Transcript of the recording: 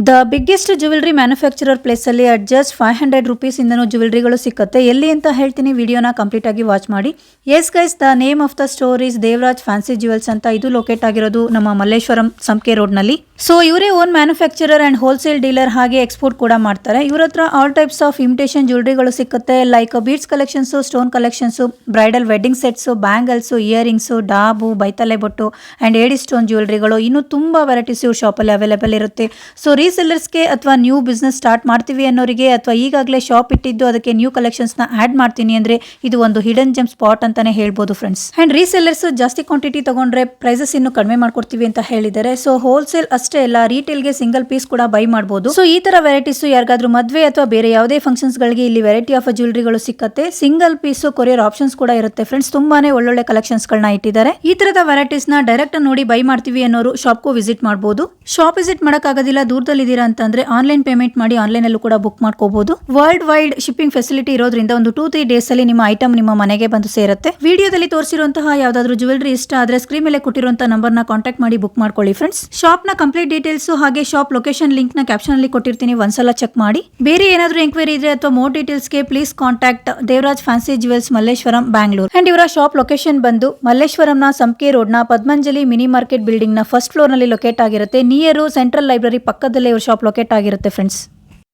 The biggest jewellery manufacturer place ಅಲ್ಲಿ at just 500 rupees ಇಂದನೂ ಜ್ಯುವೆಲ್ರಿಗಳು ಸಿಕ್ಕತ್ತೆ. ಎಲ್ಲಿ ಅಂತ ಹೇಳ್ತೀನಿ, ವಿಡಿಯೋನ ಕಂಪ್ಲೀಟ್ ಆಗಿ ವಾಚ್ ಮಾಡಿ. Yes guys, the name of the store is Devaraj fancy jewels ಅಂತ. ಇದು ಲೊಕೇಟ್ ಆಗಿರೋದು ನಮ್ಮ ಮಲ್ಲೇಶ್ವರಂ ಸಂಕೆ ರೋಡ್ ನಲ್ಲಿ. ಸೊ ಇವರೇ own manufacturer and wholesale dealer, ಹಾಗೆ ಎಕ್ಸ್ಪೋರ್ಟ್ ಕೂಡ ಮಾಡ್ತಾರೆ. ಇವ್ರ ಹತ್ರ ಆಲ್ ಟೈಪ್ಸ್ ಆಫ್ ಇಮಿಟೇಷನ್ ಜ್ಯುವೆಲ್ರಿಗಳು ಸಿಕ್ಕತ್ತೆ. Like beads collections, stone collections, bridal wedding sets, bangles, earrings, ಡಾಬು, ಬೈತಲೆ ಬೊಟ್ಟು ಅಂಡ್ ಏಡಿ ಸ್ಟೋನ್ ಜ್ಯುವೆಲ್ರಿಗಳು, ಇನ್ನು ತುಂಬಾ ವೆರೈಟೀಸ್ ಇವ್ರ ಶಾಪಲ್ಲಿ ಅವೈಲೇಬಲ್ ಇರುತ್ತೆ. ಸೊ ರೀಸೆಲ್ಲರ್ಸ್ಗೆ ಅಥವಾ ನ್ಯೂ ಬಿಸ್ನೆಸ್ ಸ್ಟಾರ್ಟ್ ಮಾಡ್ತೀವಿ ಅನ್ನೋರಿಗೆ, ಅಥವಾ ಈಗಾಗಲೇ ಶಾಪ್ ಇಟ್ಟಿದ್ದು ಅದಕ್ಕೆ ನ್ಯೂ ಕಲೆಕ್ಷನ್ಸ್ ನ ಆಡ್ ಮಾಡ್ತೀನಿ ಅಂದ್ರೆ ಇದು ಒಂದು ಹಿಡನ್ ಜೆಮ್ ಸ್ಪಾಟ್ ಅಂತಾನೆ ಹೇಳ್ಬೋದು ಫ್ರೆಂಡ್ಸ್. ಅಂಡ್ ರೀಸೆಲ್ಲರ್ಸ್ ಜಾಸ್ತಿ ಕ್ವಾಂಟಿಟಿ ತಗೊಂಡ್ರೆ ಪ್ರೈಸಸ್ ಇನ್ನು ಕಡಿಮೆ ಮಾಡ್ಕೊಡ್ತೀವಿ ಅಂತ ಹೇಳಿದ್ದಾರೆ. ಸೊ ಹೋಲ್ಸೇಲ್ ಅಷ್ಟೇ ಅಲ್ಲ, ರಿಟೇಲ್ ಗೆ ಸಿಂಗಲ್ ಪೀಸ್ ಕೂಡ ಬೈ ಮಾಡಬಹುದು. ಸೊ ಈ ತರ ವೆರೈಟೀಸ್ ಯಾರಿಗಾದ್ರೂ ಮದ್ವೆ ಅಥವಾ ಬೇರೆ ಯಾವುದೇ ಫಂಕ್ಷನ್ಸ್ ಗಳಿಗೆ ಇಲ್ಲಿ ವೆರೈಟಿ ಆಫ್ ಜ್ಯುವೆಲ್ರಿಗಳು ಸಿಕ್ಕತ್ತೆ. ಸಿಂಗಲ್ ಪೀಸ್ ಕೊರಿಯರ್ ಆಪ್ಷನ್ಸ್ ಕೂಡ ಇರುತ್ತೆ ಫ್ರೆಂಡ್ಸ್. ತುಂಬಾನೇ ಒಳ್ಳೊಳ್ಳೆ ಕಲೆಕ್ಷನ್ಸ್ ಗಳನ್ನ ಇಟ್ಟಿದ್ದಾರೆ. ಈ ತರದ ವೆರೈಟೀಸ್ ನ ಡೈರೆಕ್ಟ್ ನೋಡಿ ಬೈ ಮಾಡ್ತೀವಿ ಅನ್ನೋರು ಶಾಪ್ಗೂ ವಿಸಿಟ್ ಮಾಡಬಹುದು. ಶಾಪ್ ವಿಸಿಟ್ ಮಾಡಕ್ ಆಗೋದಿಲ್ಲ, ದೂರದಲ್ಲಿ ಇದೀರಾ ಅಂತಂದ್ರೆ ಆನ್ಲೈನ್ ಪೇಮೆಂಟ್ ಮಾಡಿ ಆನ್ಲೈನ್ ಅಲ್ಲೂ ಕೂಡ ಬುಕ್ ಮಾಡ್ಕೋಬಹುದು. ವರ್ಲ್ಡ್ ವೈಡ್ ಶಿಪ್ಪಿಂಗ್ ಫೆಸಿಲಿಟಿ ಇರೋದ್ರಿಂದ ಒಂದು 2-3 ಡೇಸ್ ಅಲ್ಲಿ ನಿಮ್ಮ ಐಟಮ್ ನಿಮ್ಮ ಮನೆಗೆ ಬಂದು ಸೇರುತ್ತೆ. ವಿಡಿಯೋದಲ್ಲಿ ತೋರಿಸಿರುವಂತಹ ಯಾವ್ದಾದ್ರು ಜ್ಯುವೆಲ್ರಿ ಇಷ್ಟ ಆದ್ರೆ ಸ್ಕ್ರೀನ್ ಮೇಲೆ ಕೊಟ್ಟಿರುವಂತಹ ನಂಬರ್ ನ ಕಾಂಟ್ಯಾಕ್ಟ್ ಮಾಡಿ ಬುಕ್ ಮಾಡ್ಕೊಳ್ಳಿ ಫ್ರೆಂಡ್ಸ್. ಶಾಪ್ ನ ಕಂಪ್ಲೀಟ್ ಡೀಟೇಲ್ಸ್ ಹಾಗೆ ಶಾಪ್ ಲೊಕೇಶನ್ ಲಿಂಕ್ ನ ಕ್ಯಾಪ್ಷನ್ ಅಲ್ಲಿ ಕೊಟ್ಟಿರ್ತೀನಿ, ಒಂದ್ಸಲ ಚೆಕ್ ಮಾಡಿ. ಬೇರೆ ಏನಾದ್ರು ಎಂಕ್ವೈರಿ ಇದ್ರೆ ಅಥವಾ ಮೋರ್ ಡೀಟೇಲ್ಸ್ ಗೆ please contact Devaraj fancy jewels, Malleshwaram, Bangalore. And ಇವರ ಶಾಪ್ ಲೊಕೇಶನ್ ಬಂದು ಮಲ್ಲೇಶ್ವರಂನ ಸಂಕೆ ರೋಡ್ ನ ಪದ್ಮಂಜಲಿ ಮಿನಿ ಮಾರ್ಕೆಟ್ ಬಿಲ್ಡಿಂಗ್ ನ ಫಸ್ಟ್ ಫ್ಲೋರ್ ನಲ್ಲಿ ಲೊಕೇಟ್ ಆಗಿರುತ್ತೆ. ನಿಯರ್ ಸೆಂಟ್ರಲ್ ಲೈಬ್ರರಿ ಪಕ್ಕದಲ್ಲೇ ಇವ್ರ ಶಾಪ್ ಲೊಕೇಟ್ ಆಗಿರುತ್ತೆ ಫ್ರೆಂಡ್ಸ್.